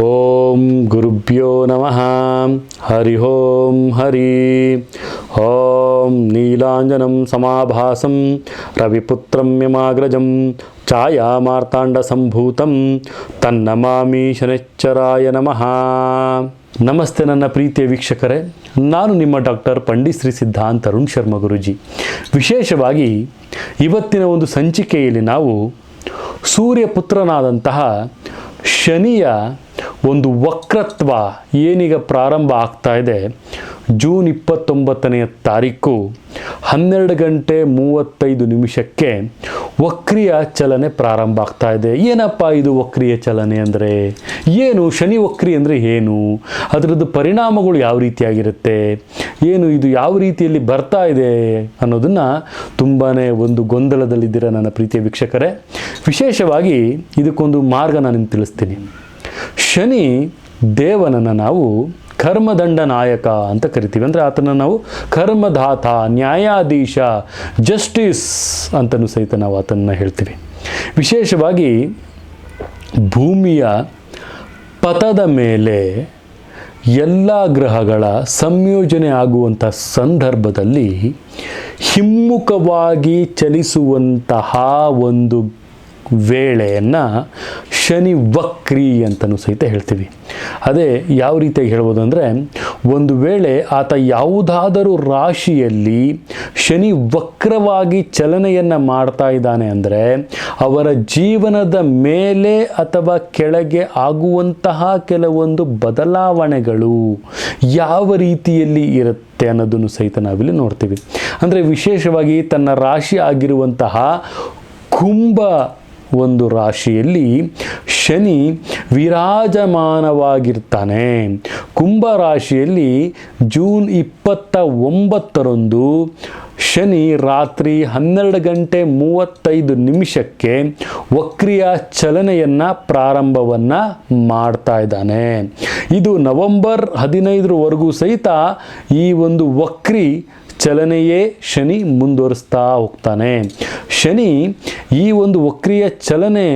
ಓಂ ಗುರುಭ್ಯೋ ನಮಃ. ಹರಿ ಓಂ ಹರಿ ಓಂ. ನೀಲಾಂಜನಂ ಸಮಾಭಾಸಂ ರವಿಪುತ್ರಂ ಯಮಾಗ್ರಜಂ ಛಾಯಾಮಾರ್ತಾಂಡ ಸಂಭೂತಂ ತನ್ನಮಾಮಿ ಶನೈಶ್ಚರಾಯ ನಮಃ. ನಮಸ್ತೆ ನನ್ನ ಪ್ರೀತಿಯ ವೀಕ್ಷಕರೇ, ನಾನು ನಿಮ್ಮ ಡಾಕ್ಟರ್ ಪಂಡಿತ್ ಶ್ರೀ ಸಿದ್ಧಾಂತ ಅರುಣ್ ಶರ್ಮ ಗುರುಜಿ. ವಿಶೇಷವಾಗಿ ಇವತ್ತಿನ ಒಂದು ಸಂಚಿಕೆಯಲ್ಲಿ ನಾವು ಸೂರ್ಯಪುತ್ರನಾದಂತಹ ಶನಿಯ ಒಂದು ವಕ್ರತ್ವ ಏನೀಗ ಪ್ರಾರಂಭ ಆಗ್ತಾ ಇದೆ, ಜೂನ್ 29ನೇ ತಾರೀಕು 12:35 ವಕ್ರಿಯ ಚಲನೆ ಪ್ರಾರಂಭ ಆಗ್ತಾ ಇದೆ. ಏನಪ್ಪ ಇದು ವಕ್ರಿಯ ಚಲನೆ ಅಂದರೆ ಏನು? ಶನಿ ವಕ್ರಿ ಅಂದರೆ ಏನು? ಅದರದ್ದು ಪರಿಣಾಮಗಳು ಯಾವ ರೀತಿಯಾಗಿರುತ್ತೆ, ಏನು ಇದು ಯಾವ ರೀತಿಯಲ್ಲಿ ಬರ್ತಾ ಇದೆ ಅನ್ನೋದನ್ನು ತುಂಬಾ ಒಂದು ಗೊಂದಲದಲ್ಲಿದ್ದೀರ ನನ್ನ ಪ್ರೀತಿಯ ವೀಕ್ಷಕರೇ. ವಿಶೇಷವಾಗಿ ಇದಕ್ಕೊಂದು ಮಾರ್ಗ ನಾನು ನಿಮ್ಗೆ ತಿಳಿಸ್ತೀನಿ. ಶನಿ ದೇವನನ್ನು ನಾವು ಕರ್ಮದಂಡ ನಾಯಕ ಅಂತ ಕರಿತೀವಿ. ಅಂದರೆ ಆತನ ನಾವು ಕರ್ಮದಾತ, ನ್ಯಾಯಾಧೀಶ, ಜಸ್ಟಿಸ್ ಅಂತಲೂ ಸಹಿತ ನಾವು ಆತನನ್ನು ಹೇಳ್ತೀವಿ. ವಿಶೇಷವಾಗಿ ಭೂಮಿಯ ಪಥದ ಮೇಲೆ ಎಲ್ಲ ಗ್ರಹಗಳ ಸಂಯೋಜನೆ ಆಗುವಂಥ ಸಂದರ್ಭದಲ್ಲಿ ಹಿಮ್ಮುಖವಾಗಿ ಚಲಿಸುವಂತಹ ಒಂದು ವೇಳೆಯನ್ನು ಶನಿ ವಕ್ರಿ ಅಂತಲೂ ಸಹಿತ ಹೇಳ್ತೀವಿ. ಅದೇ ಯಾವ ರೀತಿಯಾಗಿ ಹೇಳ್ಬೋದು ಅಂದರೆ, ಒಂದು ವೇಳೆ ಆತ ಯಾವುದಾದರೂ ರಾಶಿಯಲ್ಲಿ ಶನಿ ವಕ್ರವಾಗಿ ಚಲನೆಯನ್ನು ಮಾಡ್ತಾ ಇದ್ದಾನೆ ಅಂದರೆ ಅವರ ಜೀವನದ ಮೇಲೆ ಅಥವಾ ಕೆಳಗೆ ಆಗುವಂತಹ ಕೆಲವೊಂದು ಬದಲಾವಣೆಗಳು ಯಾವ ರೀತಿಯಲ್ಲಿ ಇರುತ್ತೆ ಅನ್ನೋದನ್ನು ಸಹಿತ ನಾವಿಲ್ಲಿ ನೋಡ್ತೀವಿ. ಅಂದರೆ ವಿಶೇಷವಾಗಿ ತನ್ನ ರಾಶಿ ಆಗಿರುವಂತಹ ಕುಂಭ ಒಂದು ರಾಶಿಯಲ್ಲಿ ಶನಿ ವಿರಾಜಮಾನವಾಗಿರ್ತಾನೆ. ಕುಂಭ ರಾಶಿಯಲ್ಲಿ ಜೂನ್ 29ರಂದು ಶನಿ ರಾತ್ರಿ 12:35 ವಕ್ರಿಯ ಚಲನೆಯನ್ನು ಪ್ರಾರಂಭವನ್ನು ಮಾಡ್ತಾ ಇದ್ದಾನೆ. ಇದು ನವೆಂಬರ್ 15ರವರೆಗೂ ಸಹಿತ ಈ ಒಂದು ವಕ್ರಿ ಚಲನೆಯೇ ಶನಿ ಮುಂದುವರಿಸ್ತಾ ಹೋಗ್ತಾನೆ. ಶನಿ ಈ ಒಂದು ವಕ್ರಿಯ ಚಲನೆ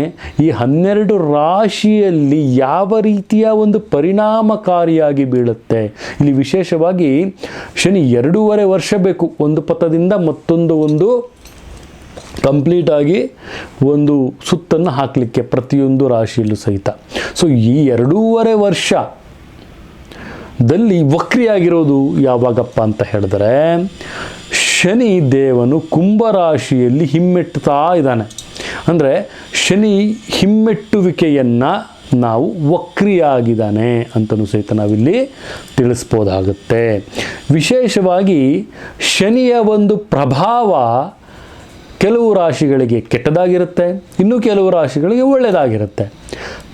ಈ 12 ರಾಶಿಯಲ್ಲಿ ಯಾವ ರೀತಿಯ ಒಂದು ಪರಿಣಾಮಕಾರಿಯಾಗಿ ಬೀಳುತ್ತೆ. ಇಲ್ಲಿ ವಿಶೇಷವಾಗಿ ಶನಿ 2.5 ವರ್ಷ ಬೇಕು ಒಂದು ಪಥದಿಂದ ಮತ್ತೊಂದು ಕಂಪ್ಲೀಟಾಗಿ ಒಂದು ಸುತ್ತನ್ನು ಹಾಕಲಿಕ್ಕೆ ಪ್ರತಿಯೊಂದು ರಾಶಿಯಲ್ಲೂ ಸಹಿತ. ಸೊ ಈ 2.5 ವರ್ಷ ದಲ್ಲಿ ವಕ್ರಿಯಾಗಿರೋದು ಯಾವಾಗಪ್ಪ ಅಂತ ಹೇಳಿದ್ರೆ, ಶನಿ ದೇವನು ಕುಂಭರಾಶಿಯಲ್ಲಿ ಹಿಮ್ಮೆಟ್ಟುತ್ತಾ ಇದ್ದಾನೆ. ಅಂದರೆ ಶನಿ ಹಿಮ್ಮೆಟ್ಟುವಿಕೆಯನ್ನು ನಾವು ವಕ್ರಿಯಾಗಿದ್ದಾನೆ ಅಂತಲೂ ಸಹಿತ ನಾವಿಲ್ಲಿ ತಿಳಿಸ್ಬೋದಾಗುತ್ತೆ. ವಿಶೇಷವಾಗಿ ಶನಿಯ ಒಂದು ಪ್ರಭಾವ ಕೆಲವು ರಾಶಿಗಳಿಗೆ ಕೆಟ್ಟದಾಗಿರುತ್ತೆ, ಇನ್ನು ಕೆಲವು ರಾಶಿಗಳಿಗೆ ಒಳ್ಳೆಯದಾಗಿರುತ್ತೆ.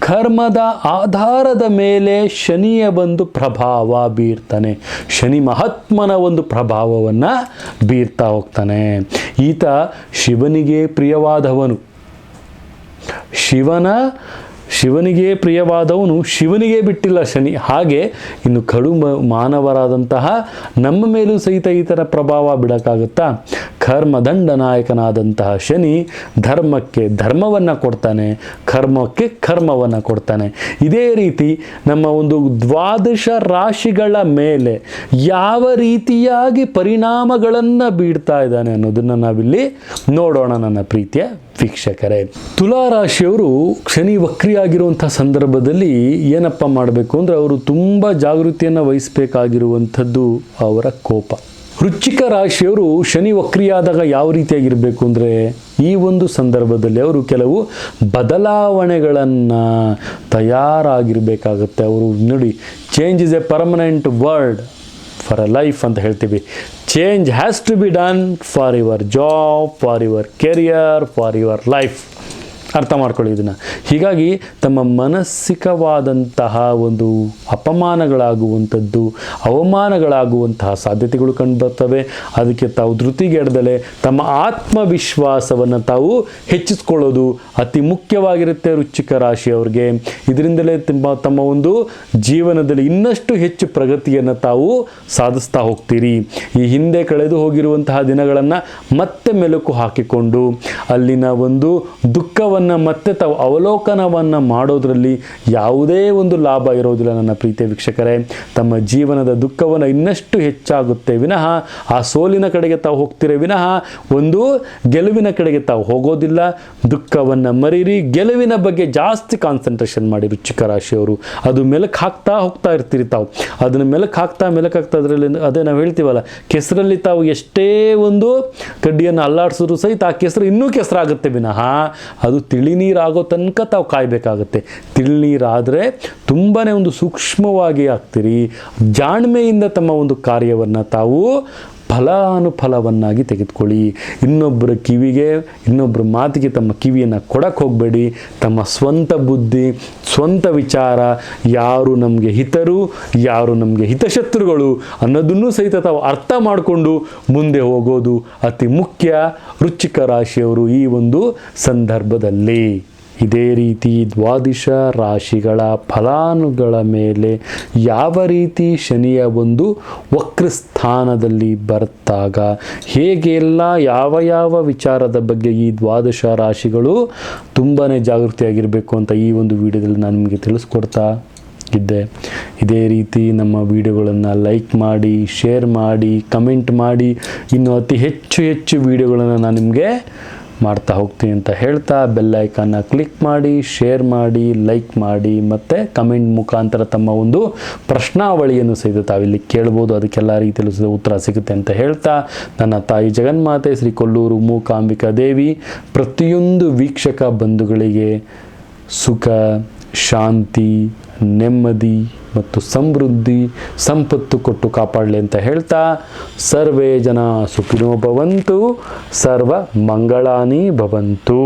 ಕರ್ಮದ ಆಧಾರದ ಮೇಲೆ ಶನಿಯ ಒಂದು ಪ್ರಭಾವ ಬೀರ್ತಾನೆ. ಶನಿ ಮಹಾತ್ಮನ ಒಂದು ಪ್ರಭಾವವನ್ನು ಬೀರ್ತಾ ಹೋಗ್ತಾನೆ. ಈತ ಶಿವನಿಗೆ ಪ್ರಿಯವಾದವನು. ಶಿವನಿಗೆ ಪ್ರಿಯವಾದವನು ಶಿವನಿಗೆ ಬಿಟ್ಟಿಲ್ಲ ಶನಿ. ಹಾಗೆ ಇನ್ನು ಕಡು ಮಾನವರಾದಂತಹ ನಮ್ಮ ಮೇಲೂ ಸಹಿತ ಈತನ ಪ್ರಭಾವ ಬಿಡೋಕ್ಕಾಗುತ್ತಾ? ಕರ್ಮದಂಡ ನಾಯಕನಾದಂತಹ ಶನಿ ಧರ್ಮಕ್ಕೆ ಧರ್ಮವನ್ನು ಕೊಡ್ತಾನೆ, ಕರ್ಮಕ್ಕೆ ಕರ್ಮವನ್ನು ಕೊಡ್ತಾನೆ. ಇದೇ ರೀತಿ ನಮ್ಮ ಒಂದು 12 ರಾಶಿಗಳ ಮೇಲೆ ಯಾವ ರೀತಿಯಾಗಿ ಪರಿಣಾಮಗಳನ್ನು ಬೀರ್ತಾ ಇದ್ದಾನೆ ಅನ್ನೋದನ್ನು ನಾವಿಲ್ಲಿ ನೋಡೋಣ ನನ್ನ ಪ್ರೀತಿಯ ವೀಕ್ಷಕರೇ. ತುಲಾ ರಾಶಿಯವರು ಶನಿ ವಕ್ರಿಯಾಗಿರುವಂಥ ಸಂದರ್ಭದಲ್ಲಿ ಏನಪ್ಪ ಮಾಡಬೇಕು ಅಂದರೆ, ಅವರು ತುಂಬ ಜಾಗೃತಿಯನ್ನು ವಹಿಸಬೇಕಾಗಿರುವಂಥದ್ದು ಅವರ ಕೋಪ. ವೃಶ್ಚಿಕ ರಾಶಿಯವರು ಶನಿ ವಕ್ರಿಯಾದಾಗ ಯಾವ ರೀತಿಯಾಗಿರಬೇಕು ಅಂದರೆ, ಈ ಒಂದು ಸಂದರ್ಭದಲ್ಲಿ ಅವರು ಕೆಲವು ಬದಲಾವಣೆಗಳನ್ನು ತಯಾರಾಗಿರಬೇಕಾಗುತ್ತೆ. ಅವರು ನೋಡಿ, change is a permanent word for a life ಅಂತ ಹೇಳ್ತೀವಿ. Change has to be done for your job, for your career, for your life. ಅರ್ಥ ಮಾಡ್ಕೊಳ್ಳಿ ಇದನ್ನು. ಹೀಗಾಗಿ ತಮ್ಮ ಮಾನಸಿಕವಾದಂತಹ ಒಂದು ಅಪಮಾನಗಳಾಗುವಂಥದ್ದು, ಅವಮಾನಗಳಾಗುವಂತಹ ಸಾಧ್ಯತೆಗಳು ಕಂಡುಬರ್ತವೆ. ಅದಕ್ಕೆ ತಾವು ಧೃತಿಗೆಡದಲೆ ತಮ್ಮ ಆತ್ಮವಿಶ್ವಾಸವನ್ನು ತಾವು ಹೆಚ್ಚಿಸ್ಕೊಳ್ಳೋದು ಅತಿ ಮುಖ್ಯವಾಗಿರುತ್ತೆ ವೃಶ್ಚಿಕ ರಾಶಿಯವರಿಗೆ. ಇದರಿಂದಲೇ ತಮ್ಮ ಒಂದು ಜೀವನದಲ್ಲಿ ಇನ್ನಷ್ಟು ಹೆಚ್ಚು ಪ್ರಗತಿಯನ್ನು ತಾವು ಸಾಧಿಸ್ತಾ ಹೋಗ್ತೀರಿ. ಈ ಹಿಂದೆ ಕಳೆದು ಹೋಗಿರುವಂತಹ ದಿನಗಳನ್ನು ಮತ್ತೆ ಮೆಲುಕು ಹಾಕಿಕೊಂಡು ಅಲ್ಲಿನ ಒಂದು ದುಃಖವನ್ನು ದುಃಖವನ್ನು ಮತ್ತೆ ತಾವು ಅವಲೋಕನವನ್ನು ಮಾಡೋದರಲ್ಲಿ ಯಾವುದೇ ಒಂದು ಲಾಭ ಇರೋದಿಲ್ಲ ನನ್ನ ಪ್ರೀತಿಯ ವೀಕ್ಷಕರೇ. ತಮ್ಮ ಜೀವನದ ದುಃಖವನ್ನು ಇನ್ನಷ್ಟು ಹೆಚ್ಚಾಗುತ್ತೆ ವಿನಃ ಆ ಸೋಲಿನ ಕಡೆಗೆ ತಾವು ಹೋಗ್ತಿರೇ ವಿನಃ ಒಂದು ಗೆಲುವಿನ ಕಡೆಗೆ ತಾವು ಹೋಗೋದಿಲ್ಲ. ದುಃಖವನ್ನು ಮರೀರಿ, ಗೆಲುವಿನ ಬಗ್ಗೆ ಜಾಸ್ತಿ ಕಾನ್ಸಂಟ್ರೇಷನ್ ಮಾಡಿ ವೃಶ್ಚಿಕ ರಾಶಿಯವರು. ಅದು ಮೆಲುಕು ಹಾಕ್ತಾ ಹೋಗ್ತಾ ಇರ್ತೀರಿ ತಾವು, ಅದನ್ನು ಮೆಲುಕು ಹಾಕ್ತಾ ಅದರಲ್ಲಿ ಅದೇ ನಾವು ಹೇಳ್ತೀವಲ್ಲ, ಕೆಸರಲ್ಲಿ ತಾವು ಎಷ್ಟೇ ಒಂದು ಕಡ್ಡಿಯನ್ನು ಅಲ್ಲಾಡಿಸಿದ್ರು ಸಹಿತ ಆ ಕೆಸರು ಇನ್ನೂ ಕೆಸರಾಗುತ್ತೆ ವಿನಃ ಅದು ತಿಳಿನೀರಾಗೋ ತನಕ ತಾವು ಕಾಯಬೇಕಾಗುತ್ತೆ. ತಿಳಿನೀರಾದರೆ ತುಂಬಾ ಒಂದು ಸೂಕ್ಷ್ಮವಾಗಿ ಆಗ್ತೀರಿ. ಜಾಣ್ಮೆಯಿಂದ ತಮ್ಮ ಒಂದು ಕಾರ್ಯವನ್ನು ತಾವು ಫಲಾನುಫಲವನ್ನಾಗಿ ತೆಗೆದುಕೊಳ್ಳಿ. ಇನ್ನೊಬ್ಬರ ಕಿವಿಗೆ, ಇನ್ನೊಬ್ಬರ ಮಾತಿಗೆ ತಮ್ಮ ಕಿವಿಯನ್ನು ಕೊಡಕ್ಕೆ ಹೋಗಬೇಡಿ. ತಮ್ಮ ಸ್ವಂತ ಬುದ್ಧಿ, ಸ್ವಂತ ವಿಚಾರ, ಯಾರು ನಮಗೆ ಹಿತರು, ಯಾರು ನಮಗೆ ಹಿತಶತ್ರುಗಳು ಅನ್ನೋದನ್ನು ಸಹಿತ ತಾವು ಅರ್ಥ ಮಾಡಿಕೊಂಡು ಮುಂದೆ ಹೋಗೋದು ಅತಿ ಮುಖ್ಯ ವೃಶ್ಚಿಕ ರಾಶಿಯವರು ಈ ಒಂದು ಸಂದರ್ಭದಲ್ಲಿ. ಇದೇ ರೀತಿ ದ್ವಾದಶ ರಾಶಿಗಳ ಫಲಾನುಗಳ ಮೇಲೆ ಯಾವ ರೀತಿ ಶನಿಯ ಒಂದು ವಕ್ರಸ್ಥಾನದಲ್ಲಿ ಬರ್ತಾಗ ಹೇಗೆಲ್ಲ ಯಾವ ವಿಚಾರದ ಬಗ್ಗೆ ಈ ದ್ವಾದಶ ರಾಶಿಗಳು ತುಂಬಾ ಜಾಗೃತಿಯಾಗಿರಬೇಕು ಅಂತ ಈ ಒಂದು ವಿಡಿಯೋದಲ್ಲಿ ನಾನು ನಿಮಗೆ ತಿಳಿಸ್ಕೊಡ್ತಾ ಇದ್ದೆ. ಇದೇ ರೀತಿ ನಮ್ಮ ವಿಡಿಯೋಗಳನ್ನು ಲೈಕ್ ಮಾಡಿ, ಶೇರ್ ಮಾಡಿ, ಕಮೆಂಟ್ ಮಾಡಿ, ಇನ್ನು ಅತಿ ಹೆಚ್ಚು ವಿಡಿಯೋಗಳನ್ನು ನಾನು ನಿಮಗೆ ಮಾಡ್ತಾ ಹೋಗ್ತೀನಿ ಅಂತ ಹೇಳ್ತಾ ಬೆಲ್ ಐಕಾನ್ನ ಕ್ಲಿಕ್ ಮಾಡಿ, ಶೇರ್ ಮಾಡಿ, ಲೈಕ್ ಮಾಡಿ, ಮತ್ತು ಕಮೆಂಟ್ ಮುಖಾಂತರ ತಮ್ಮ ಒಂದು ಪ್ರಶ್ನಾವಳಿಯನ್ನು ಸಹಿತ ತಾವಿಲ್ಲಿ ಕೇಳ್ಬೋದು. ಅದಕ್ಕೆಲ್ಲ ರೀತಿಯಲ್ಲೂ ಉತ್ತರ ಸಿಗುತ್ತೆ ಅಂತ ಹೇಳ್ತಾ ನನ್ನ ತಾಯಿ ಜಗನ್ಮಾತೆ ಶ್ರೀ ಕೊಲ್ಲೂರು ಮೂಕಾಂಬಿಕಾ ದೇವಿ ಪ್ರತಿಯೊಂದು ವೀಕ್ಷಕ ಬಂಧುಗಳಿಗೆ ಸುಖ, ಶಾಂತಿ, ನೆಮ್ಮದಿ ಮತ್ತು ಸಮೃದ್ಧಿ, ಸಂಪತ್ತು ಕೊಟ್ಟು ಕಾಪಾಡಲಿ ಅಂತ ಹೇಳ್ತಾ ಸರ್ವೇ ಜನ ಸುಖಿನೋ ಭವಂತು, ಸರ್ವ ಮಂಗಳಾನಿ ಭವಂತು.